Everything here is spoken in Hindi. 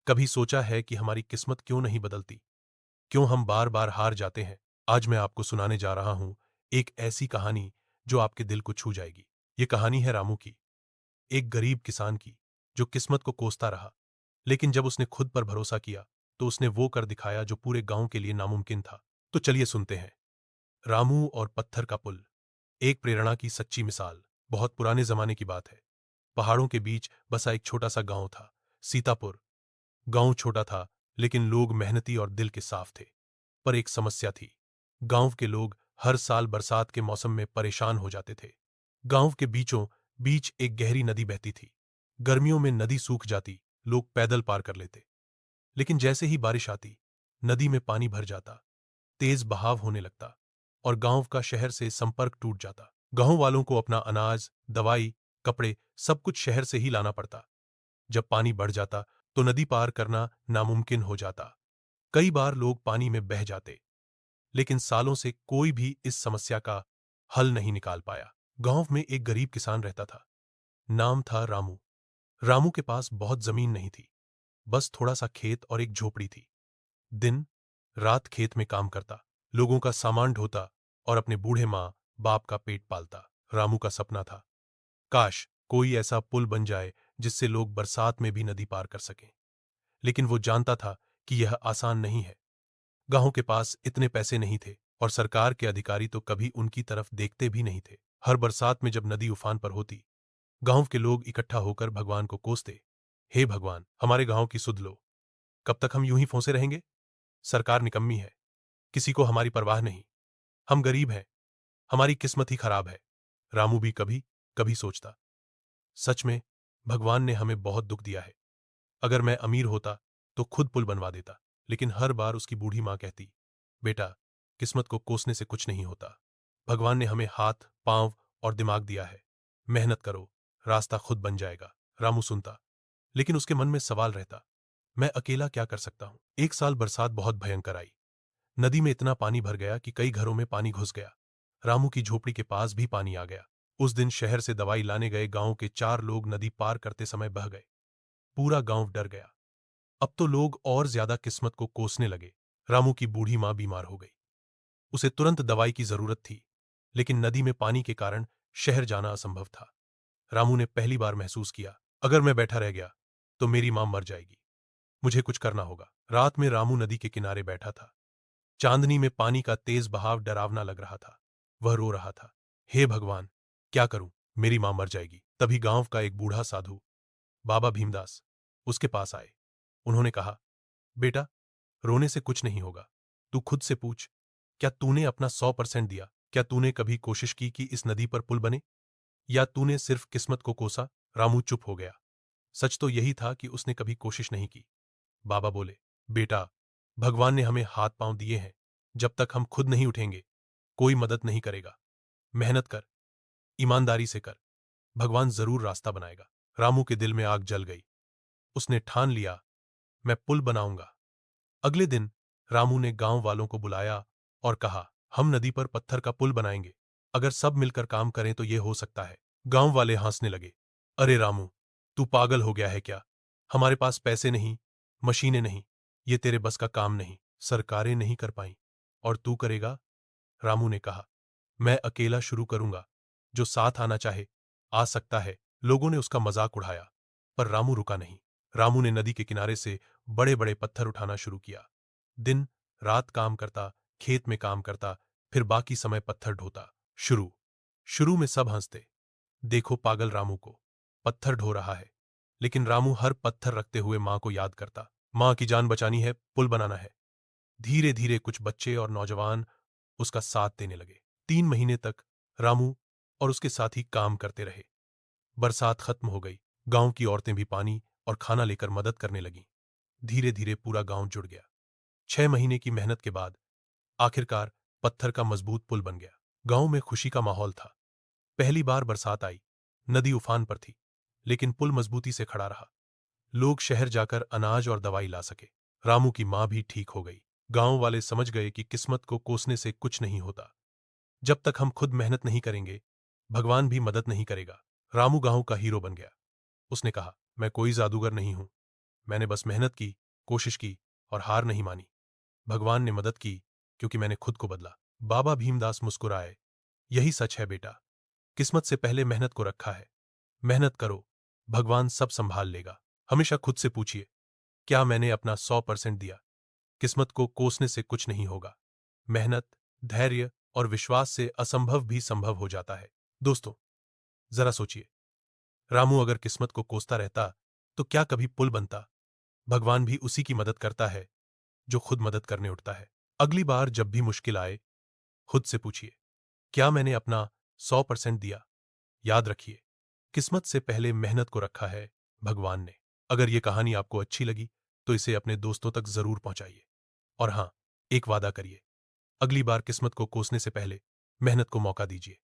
कभी सोचा है कि हमारी किस्मत क्यों नहीं बदलती? क्यों हम बार बार हार जाते हैं? आज मैं आपको सुनाने जा रहा हूं एक ऐसी कहानी जो आपके दिल को छू जाएगी। ये कहानी है रामू की, एक गरीब किसान की, जो किस्मत को कोसता रहा। लेकिन जब उसने खुद पर भरोसा किया तो उसने वो कर दिखाया जो पूरे गांव के लिए नामुमकिन था। तो चलिए सुनते हैं। रामू और पत्थर का पुल, एक प्रेरणा की सच्ची मिसाल। बहुत पुराने जमाने की बात है। पहाड़ों के बीच बसा एक छोटा सा गांव था, सीतापुर। गांव छोटा था, लेकिन लोग मेहनती और दिल के साफ थे। पर एक समस्या थी। गांव के लोग हर साल बरसात के मौसम में परेशान हो जाते थे। गांव के बीचों बीच एक गहरी नदी बहती थी। गर्मियों में नदी सूख जाती, लोग पैदल पार कर लेते। लेकिन जैसे ही बारिश आती, नदी में पानी भर जाता, तेज बहाव होने लगता और गांव का शहर से संपर्क टूट जाता। गांव वालों को अपना अनाज, दवाई, कपड़े, सब कुछ शहर से ही लाना पड़ता। जब पानी बढ़ जाता तो नदी पार करना नामुमकिन हो जाता। कई बार लोग पानी में बह जाते, लेकिन सालों से कोई भी इस समस्या का हल नहीं निकाल पाया। गांव में एक गरीब किसान रहता था। नाम था रामू। रामू के पास बहुत जमीन नहीं थी, बस थोड़ा सा खेत और एक झोपड़ी थी। दिन रात खेत में काम करता, लोगों का सामान ढोता और अपने बूढ़े माँ बाप का पेट पालता। रामू का सपना था, काश कोई ऐसा पुल बन जाए जिससे लोग बरसात में भी नदी पार कर सकें। लेकिन वो जानता था कि यह आसान नहीं है। गांव के पास इतने पैसे नहीं थे और सरकार के अधिकारी तो कभी उनकी तरफ देखते भी नहीं थे। हर बरसात में जब नदी उफान पर होती, गांव के लोग इकट्ठा होकर भगवान को कोसते, हे भगवान, हमारे गांव की सुध लो। कब तक हम यूं ही फंसे रहेंगे? सरकार निकम्मी है, किसी को हमारी परवाह नहीं। हम गरीब हैं, हमारी किस्मत ही खराब है। रामू भी कभी कभी सोचता, सच में भगवान ने हमें बहुत दुख दिया है। अगर मैं अमीर होता तो खुद पुल बनवा देता। लेकिन हर बार उसकी बूढ़ी मां कहती, बेटा, किस्मत को कोसने से कुछ नहीं होता। भगवान ने हमें हाथ, पांव और दिमाग दिया है। मेहनत करो, रास्ता खुद बन जाएगा। रामू सुनता, लेकिन उसके मन में सवाल रहता, मैं अकेला क्या कर सकता हूं? एक साल बरसात बहुत भयंकर आई। नदी में इतना पानी भर गया कि कई घरों में पानी घुस गया। रामू की झोपड़ी के पास भी पानी आ गया। उस दिन शहर से दवाई लाने गए गांव के 4 लोग नदी पार करते समय बह गए। पूरा गांव डर गया। अब तो लोग और ज्यादा किस्मत को कोसने लगे। रामू की बूढ़ी मां बीमार हो गई। उसे तुरंत दवाई की जरूरत थी, लेकिन नदी में पानी के कारण शहर जाना असंभव था। रामू ने पहली बार महसूस किया, अगर मैं बैठा रह गया तो मेरी मां मर जाएगी। मुझे कुछ करना होगा। रात में रामू नदी के किनारे बैठा था। चांदनी में पानी का तेज बहाव डरावना लग रहा था। वह रो रहा था, हे भगवान, क्या करूं? मेरी मां मर जाएगी। तभी गांव का एक बूढ़ा साधु, बाबा भीमदास, उसके पास आए। उन्होंने कहा, बेटा, रोने से कुछ नहीं होगा। तू खुद से पूछ, क्या तूने अपना 100% दिया? क्या तूने कभी कोशिश की कि इस नदी पर पुल बने? या तूने सिर्फ किस्मत को कोसा? रामू चुप हो गया। सच तो यही था कि उसने कभी कोशिश नहीं की। बाबा बोले, बेटा, भगवान ने हमें हाथ पांव दिए हैं। जब तक हम खुद नहीं उठेंगे, कोई मदद नहीं करेगा। मेहनत कर, ईमानदारी से कर, भगवान जरूर रास्ता बनाएगा। रामू के दिल में आग जल गई। उसने ठान लिया, मैं पुल बनाऊंगा। अगले दिन रामू ने गांव वालों को बुलाया और कहा, हम नदी पर पत्थर का पुल बनाएंगे। अगर सब मिलकर काम करें तो यह हो सकता है। गांव वाले हंसने लगे, अरे रामू, तू पागल हो गया है क्या? हमारे पास पैसे नहीं, मशीनें नहीं, ये तेरे बस का काम नहीं। सरकारें नहीं कर पाई और तू करेगा? रामू ने कहा, मैं अकेला शुरू करूंगा, जो साथ आना चाहे आ सकता है। लोगों ने उसका मजाक उड़ाया, पर रामू रुका नहीं। रामू ने नदी के किनारे से बड़े बड़े पत्थर उठाना शुरू किया। दिन रात काम करता, खेत में काम करता, फिर बाकी समय पत्थर ढोता। शुरू शुरू में सब हंसते, देखो पागल रामू को, पत्थर ढो रहा है। लेकिन रामू हर पत्थर रखते हुए मां को याद करता, मां की जान बचानी है, पुल बनाना है। धीरे धीरे कुछ बच्चे और नौजवान उसका साथ देने लगे। 3 महीने तक रामू और उसके साथी काम करते रहे। बरसात खत्म हो गई। गांव की औरतें भी पानी और खाना लेकर मदद करने लगीं। धीरे धीरे पूरा गांव जुड़ गया। 6 महीने की मेहनत के बाद आखिरकार पत्थर का मजबूत पुल बन गया। गांव में खुशी का माहौल था। पहली बार बरसात आई, नदी उफान पर थी, लेकिन पुल मजबूती से खड़ा रहा। लोग शहर जाकर अनाज और दवाई ला सके। रामू की मां भी ठीक हो गई। गांव वाले समझ गए कि किस्मत को कोसने से कुछ नहीं होता। जब तक हम खुद मेहनत नहीं करेंगे, भगवान भी मदद नहीं करेगा। रामू गांव का हीरो बन गया। उसने कहा, मैं कोई जादूगर नहीं हूं, मैंने बस मेहनत की, कोशिश की और हार नहीं मानी। भगवान ने मदद की क्योंकि मैंने खुद को बदला। बाबा भीमदास मुस्कुराए। यही सच है बेटा। किस्मत से पहले मेहनत को रखा है। मेहनत करो, भगवान सब संभाल लेगा। हमेशा खुद से पूछिए, क्या मैंने अपना 100% दिया? किस्मत को कोसने से कुछ नहीं होगा। मेहनत, धैर्य और विश्वास से असंभव भी संभव हो जाता है। दोस्तों, जरा सोचिए, रामू अगर किस्मत को कोसता रहता तो क्या कभी पुल बनता? भगवान भी उसी की मदद करता है जो खुद मदद करने उठता है। अगली बार जब भी मुश्किल आए, खुद से पूछिए, क्या मैंने अपना 100% दिया? याद रखिए, किस्मत से पहले मेहनत को रखा है भगवान ने। अगर ये कहानी आपको अच्छी लगी तो इसे अपने दोस्तों तक जरूर पहुंचाइए। और हां, एक वादा करिए, अगली बार किस्मत को कोसने से पहले मेहनत को मौका दीजिए।